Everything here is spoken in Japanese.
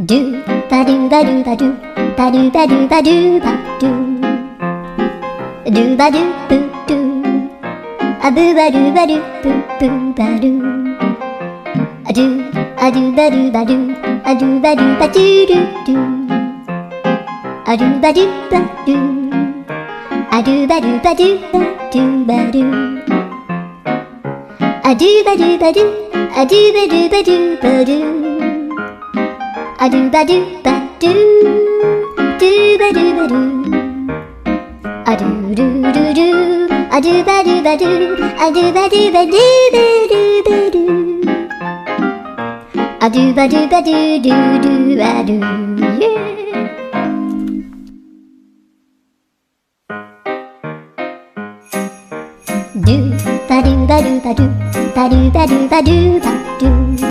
ドゥバドゥバドゥバドゥバドゥバドゥバドゥバドゥドゥバドゥブドゥアブバドゥバドゥブブバドゥアドゥアドゥバドゥバドゥアドゥバドゥバドゥドゥドゥアドゥバドゥバドゥアドゥバドゥバドゥバドゥバドゥアドゥバドゥバドゥアドゥバドゥバドゥバドゥアドゥバドゥバドゥドゥバドゥバドゥアドゥルルルアドゥバドゥバドゥアドゥバドゥバドゥバドゥバドゥアドゥバドゥバドゥドゥドゥアドゥドゥバドゥバドゥバドゥバドゥバドゥバドゥバドゥ